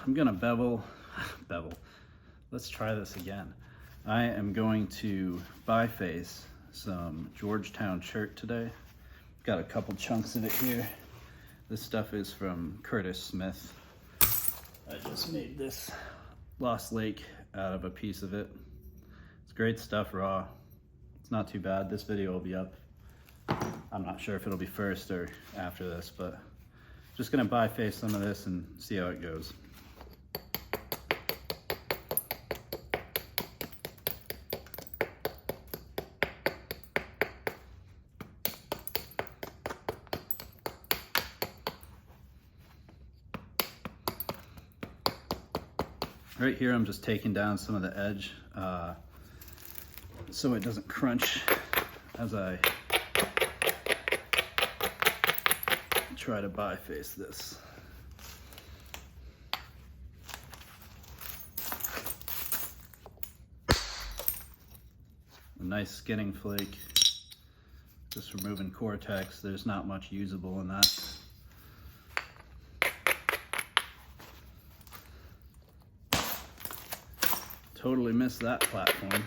I'm gonna bevel. Let's try this again. I am going to biface some Georgetown shirt today. Got a couple chunks of it here. This stuff is from Curtis Smith. I just made this Lost Lake out of a piece of it. It's great stuff raw. It's not too bad. This video will be up. I'm not sure if it'll be first or after this, but just gonna biface some of this and see how it goes. Right here, I'm just taking down some of the edge so it doesn't crunch as I try to biface this. A nice skinning flake, just removing cortex. There's not much usable in that. Totally missed that platform.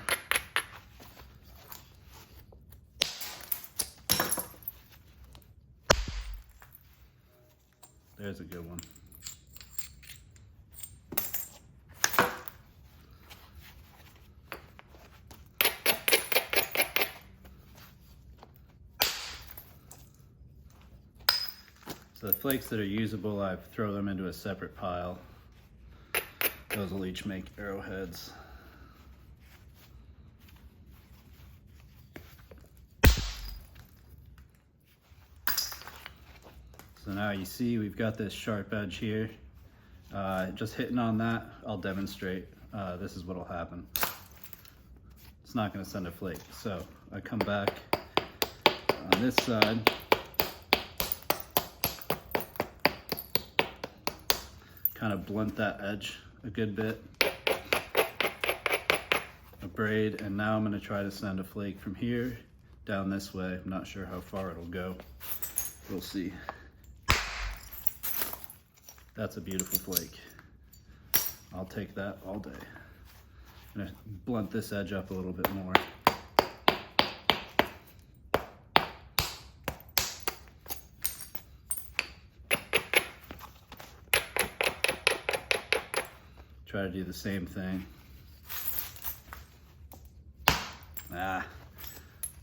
There's a good one. So the flakes that are usable, I throw them into a separate pile. Those will each make arrowheads. So now you see we've got this sharp edge here. Just hitting on that, I'll demonstrate. This is what'll happen. It's not gonna send a flake. So I come back on this side. Kind of blunt that edge a good bit. A braid, and now I'm gonna try to send a flake from here down this way. I'm not sure how far it'll go. We'll see. That's a beautiful flake. I'll take that all day. I'm gonna blunt this edge up a little bit more. Try to do the same thing.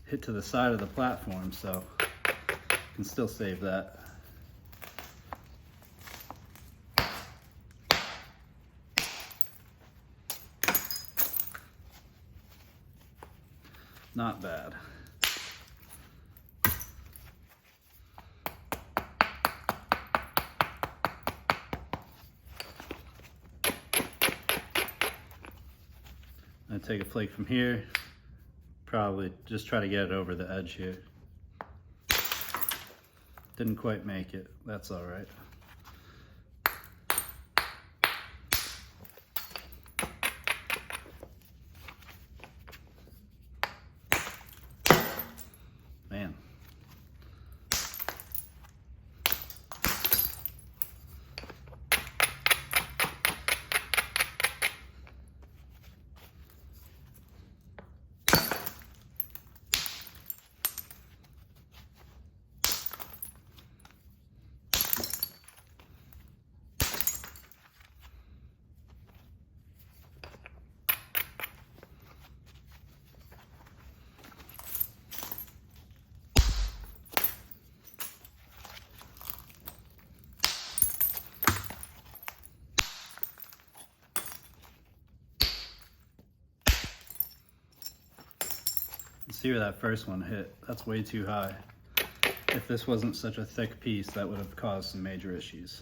Hit to the side of the platform, so can still save that. Not bad. I take a flake from here, probably just try to get it over the edge here. Didn't quite make it, that's all right. Man. See where that first one hit? That's way too high. If this wasn't such a thick piece, that would have caused some major issues.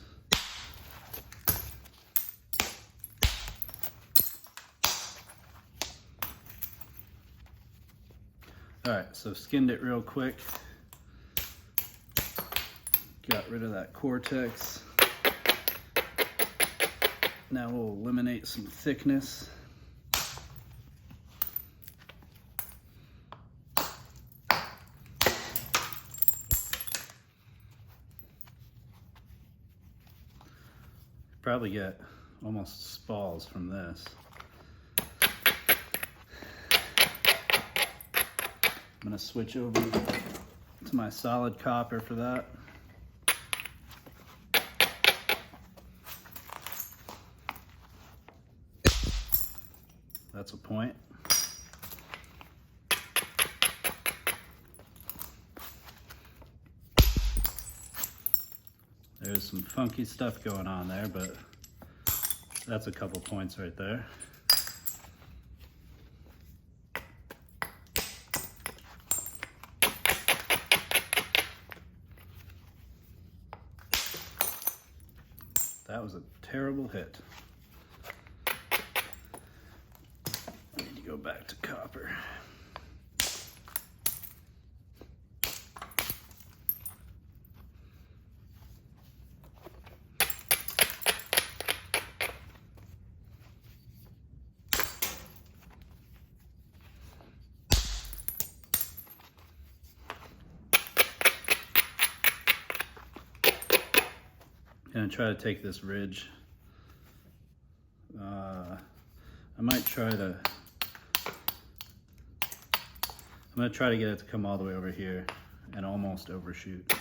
All right, so skinned it real quick. Got rid of that cortex. Now we'll eliminate some thickness. Probably get almost spalls from this. I'm gonna switch over to my solid copper for that. That's a point. There's some funky stuff going on there, but that's a couple points right there. That was a terrible hit. I need to go back to copper. Gonna try to take this ridge. I'm gonna try to get it to come all the way over here and almost overshoot.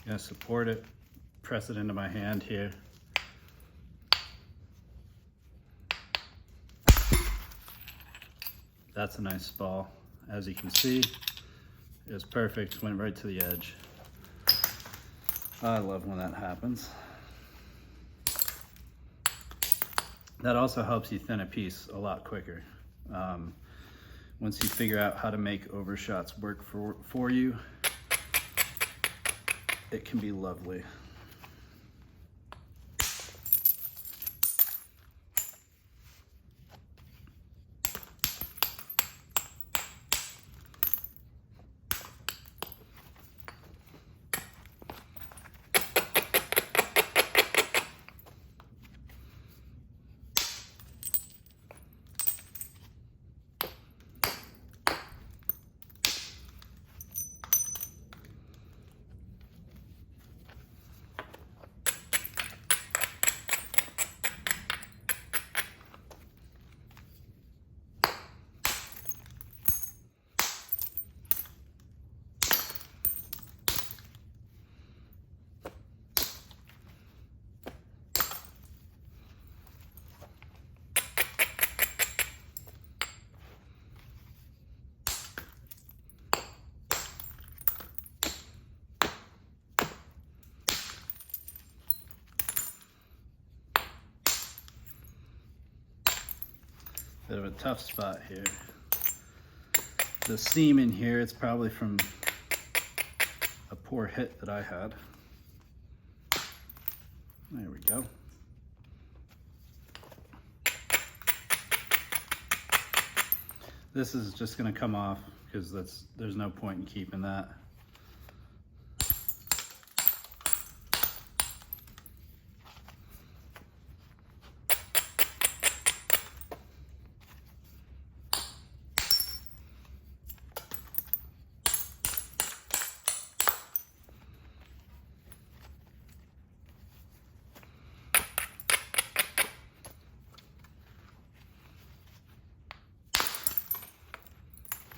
Gonna support it, press it into my hand here. That's a nice ball. As you can see, it was perfect, went right to the edge. I love when that happens. That also helps you thin a piece a lot quicker. Once you figure out how to make overshots work for you, it can be lovely. Bit of a tough spot here. The seam in here, it's probably from a poor hit that I had. There we go. This is just gonna come off because there's no point in keeping that.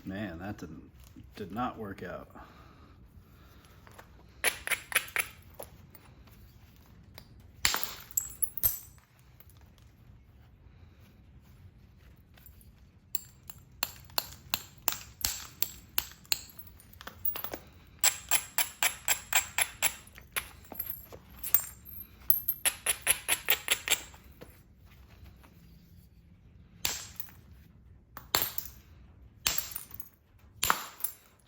Man, that did not work out.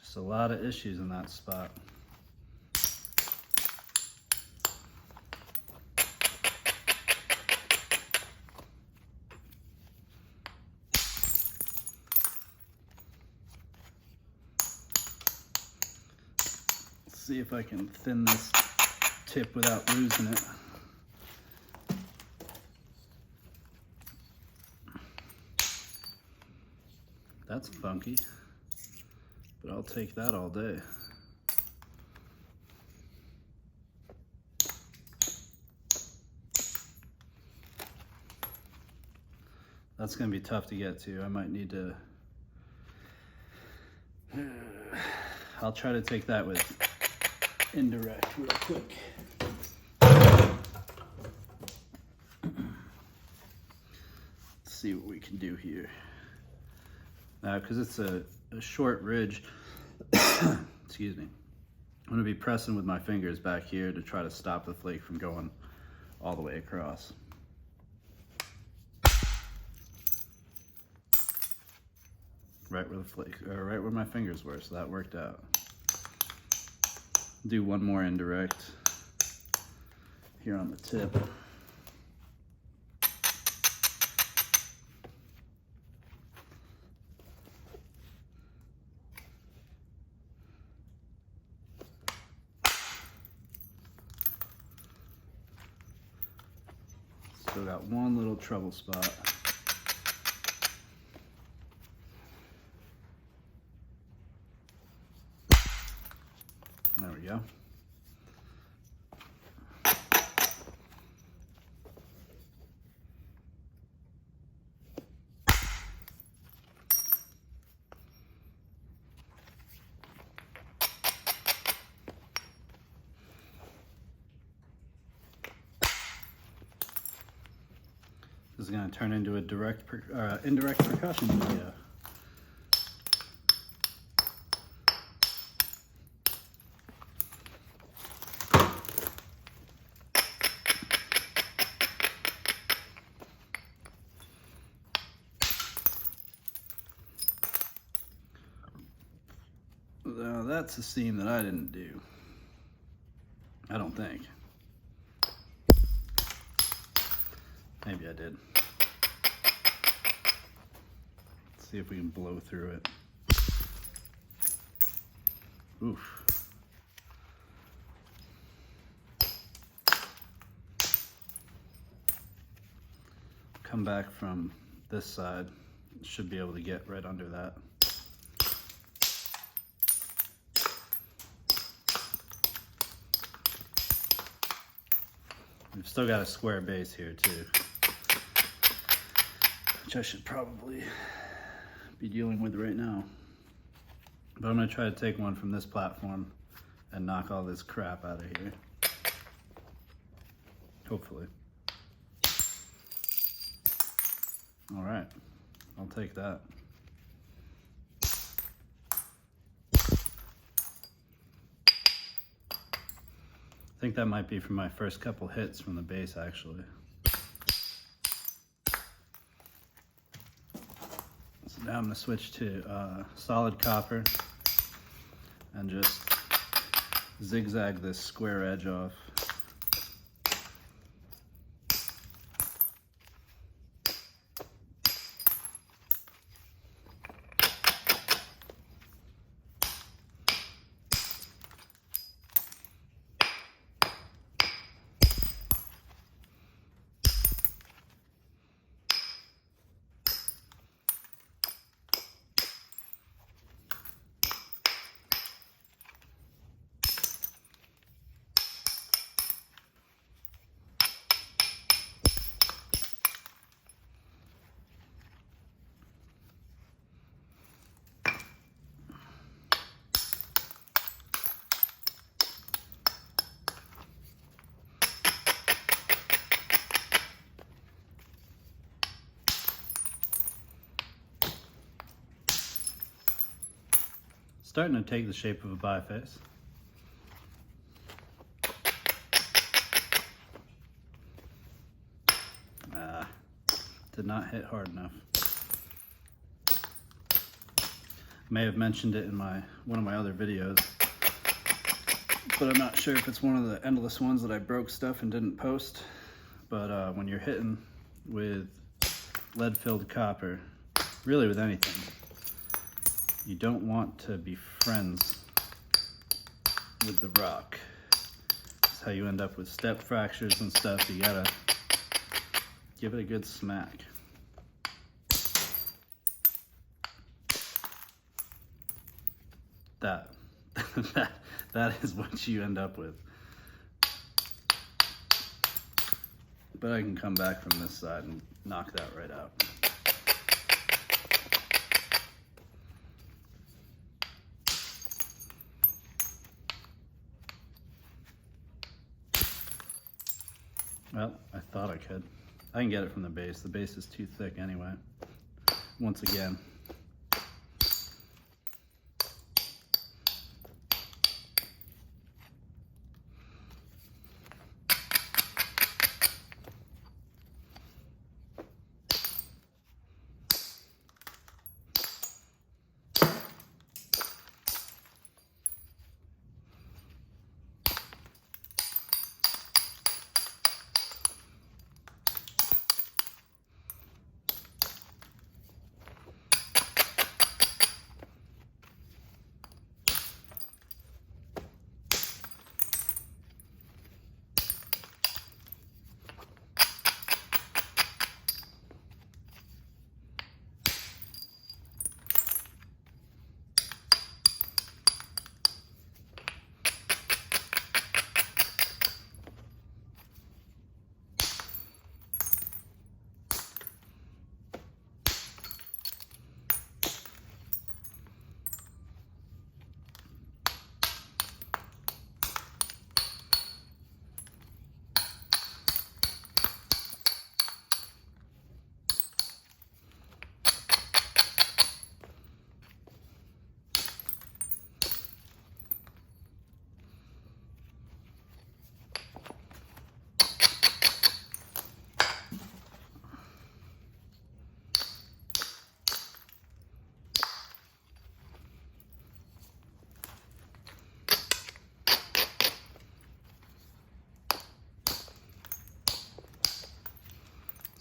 Just a lot of issues in that spot. Let's see if I can thin this tip without losing it. That's funky, but I'll take that all day. That's gonna be tough to get to. I might need to, I'll try to take that with indirect real quick. Let's see what we can do here. Now, because it's a short ridge, excuse me, I'm gonna be pressing with my fingers back here to try to stop the flake from going all the way across. Right where the flake, or right where my fingers were, so that worked out. Do one more indirect here on the tip. Still got one little trouble spot. There we go. This is going to turn into a indirect percussion video. Now that's a seam that I didn't do. I don't think. Maybe I did. Let's see if we can blow through it. Oof. Come back from this side. Should be able to get right under that. We've still got a square base here too, which I should probably be dealing with right now. But I'm gonna try to take one from this platform and knock all this crap out of here. Hopefully. All right, I'll take that. I think that might be from my first couple hits from the bass, actually. So now I'm gonna switch to solid copper and just zigzag this square edge off. Starting to take the shape of a biface. Did not hit hard enough. May have mentioned it in one of my other videos, but I'm not sure if it's one of the endless ones that I broke stuff and didn't post. But when you're hitting with lead-filled copper, really with anything, you don't want to be friends with the rock. That's how you end up with step fractures and stuff. You gotta give it a good smack. That is what you end up with. But I can come back from this side and knock that right out. Well, I thought I could. I can get it from the bass. The bass is too thick anyway. Once again.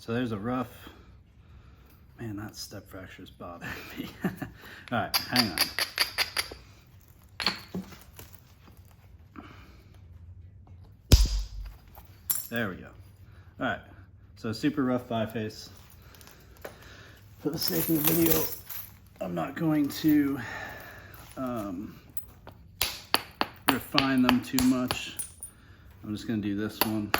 So there's a rough, man, that step fracture is bothering me. All right, hang on. There we go. All right, so super rough biface. For the sake of the video, I'm not going to refine them too much. I'm just gonna do this one.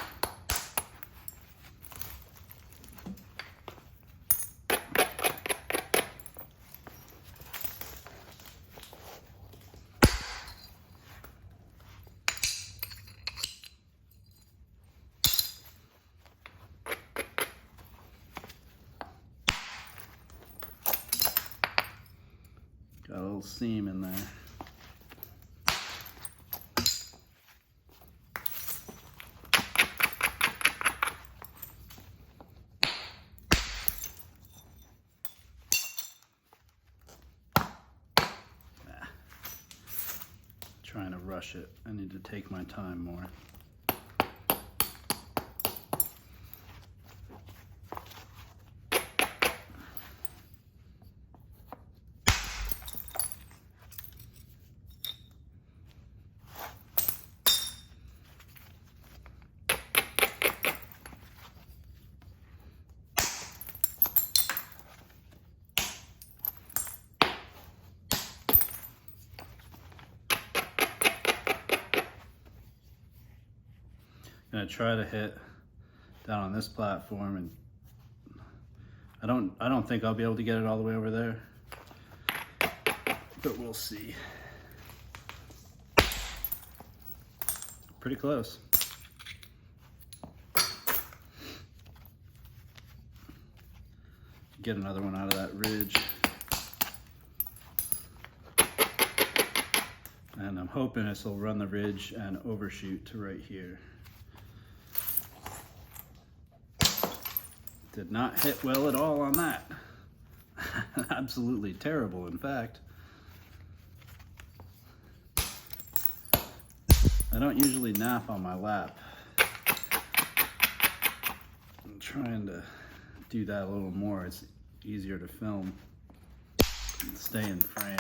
Got a little seam in there. Trying to rush it. I need to take my time more. Gonna try to hit down on this platform, and I don't think I'll be able to get it all the way over there, but we'll see. Pretty close. Get another one out of that ridge. And I'm hoping this will run the ridge and overshoot to right here. Did not hit well at all on that. Absolutely terrible, in fact. I don't usually nap on my lap. I'm trying to do that a little more. It's easier to film and stay in frame.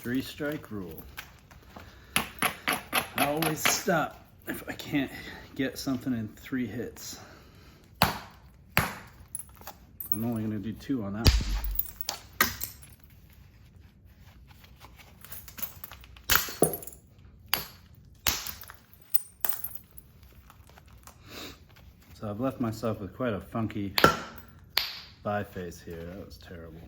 3-strike rule. I always stop if I can't get something in 3 hits. I'm only going to do 2 on that one. So I've left myself with quite a funky biface here. That was terrible.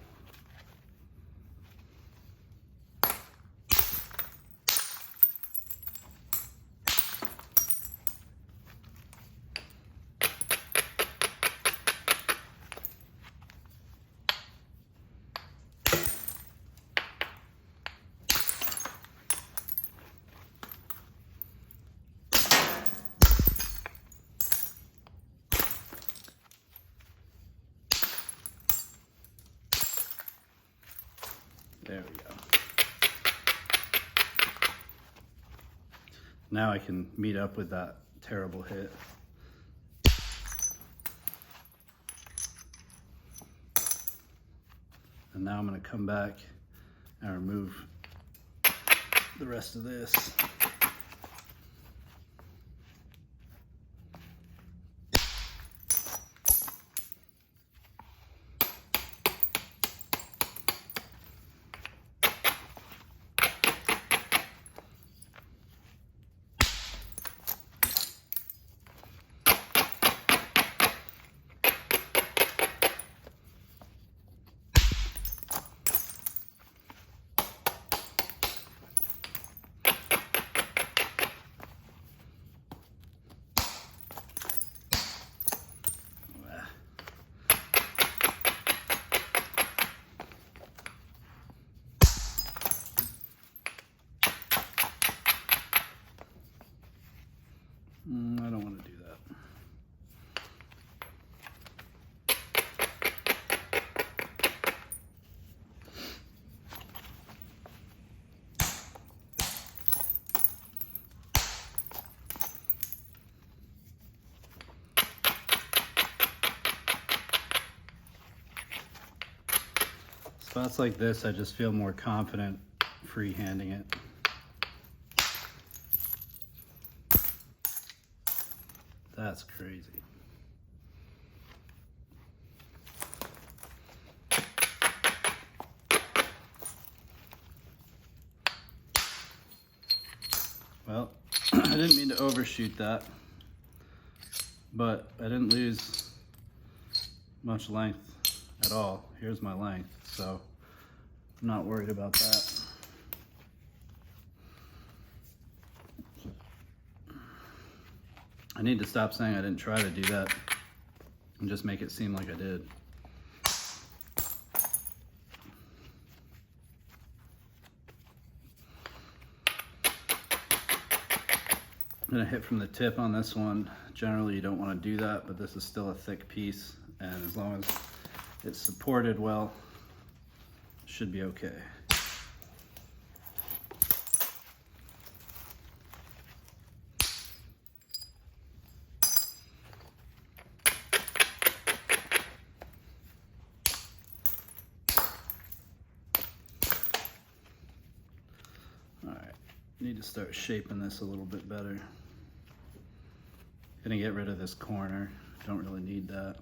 There we go. Now I can meet up with that terrible hit. And now I'm going to come back and remove the rest of this. I don't want to do that. Spots like this, I just feel more confident freehanding it. That's crazy. Well, I didn't mean to overshoot that, but I didn't lose much length at all. Here's my length, so I'm not worried about that. I need to stop saying I didn't try to do that and just make it seem like I did. I'm gonna hit from the tip on this one. Generally you don't want to do that, but this is still a thick piece, and as long as it's supported well, it should be okay. Need to start shaping this a little bit better. Gonna get rid of this corner. Don't really need that.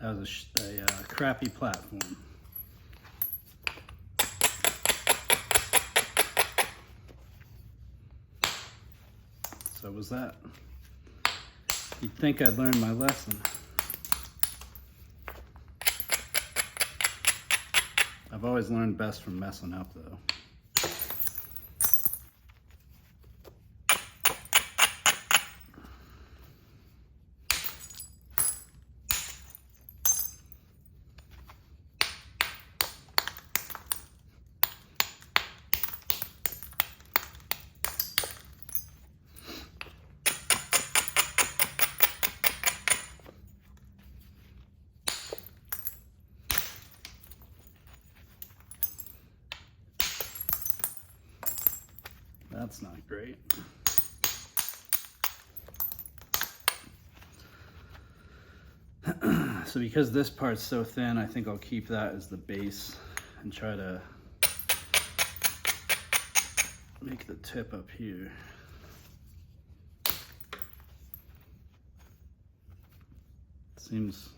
That was a crappy platform. So was that. You'd think I'd learned my lesson. I've always learned best from messing up, though. That's not great. So because this part's so thin, I think I'll keep that as the base and try to make the tip up here. Seems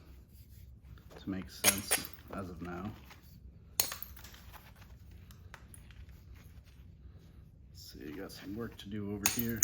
to make sense as of now. So you got some work to do over here.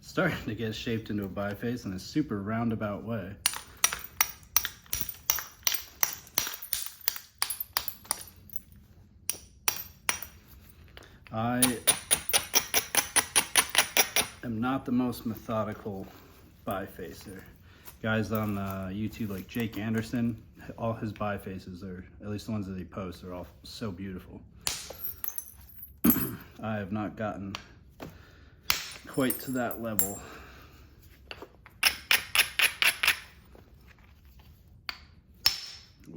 Starting to get shaped into a biface in a super roundabout way. I am not the most methodical bifacer. Guys on YouTube like Jake Anderson, all his bifaces are, at least the ones that he posts, are all so beautiful. I have not gotten quite to that level.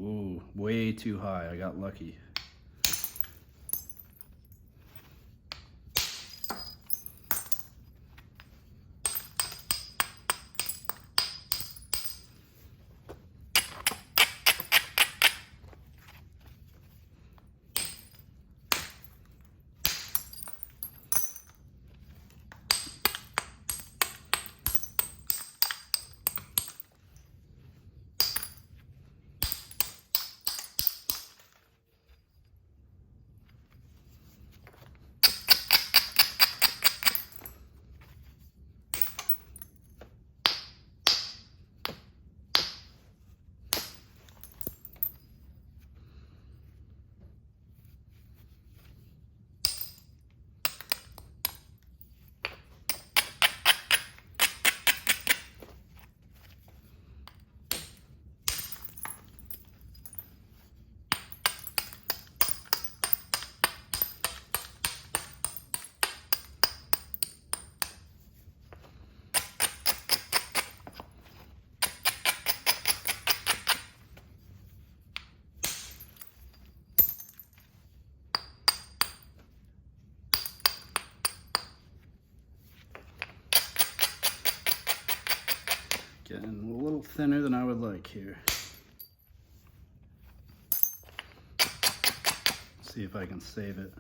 Ooh, way too high. I got lucky. thinner than I would like here. See if I can save it.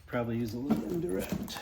Probably use a little indirect.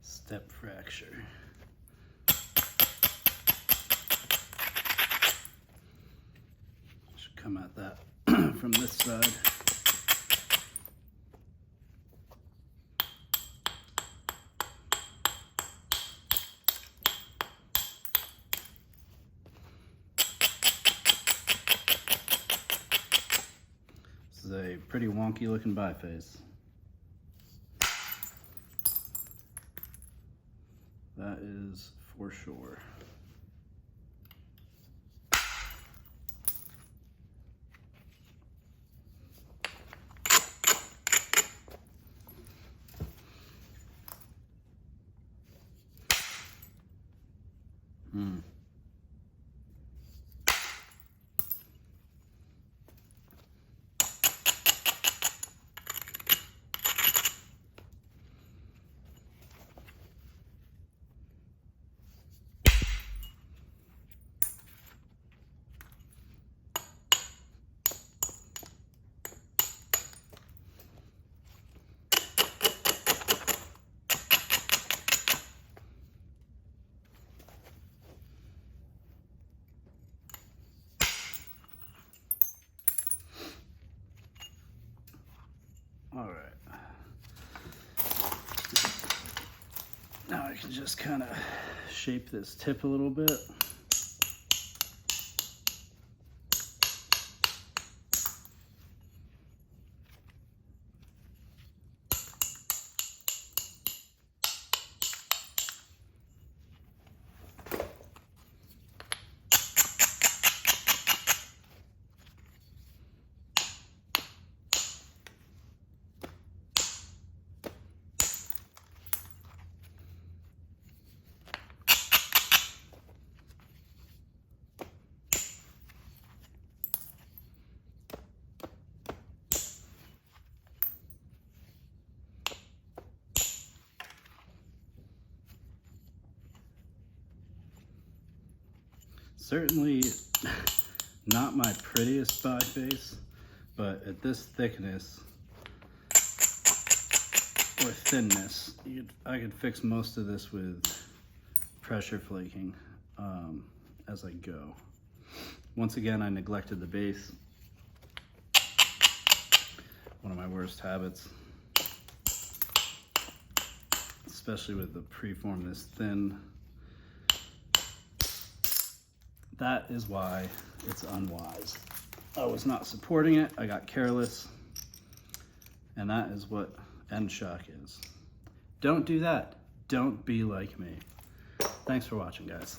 Step fracture. Should come at that from this side. This is a pretty wonky looking biface. That is for sure. All right. Now I can just kind of shape this tip a little bit. Certainly not my prettiest biface, but at this thickness or thinness, I could fix most of this with pressure flaking as I go. Once again, I neglected the base. One of my worst habits, especially with the preform this thin. That is why it's unwise. I was not supporting it, I got careless, and that is what end shock is. Don't do that. Don't be like me. Thanks for watching, guys.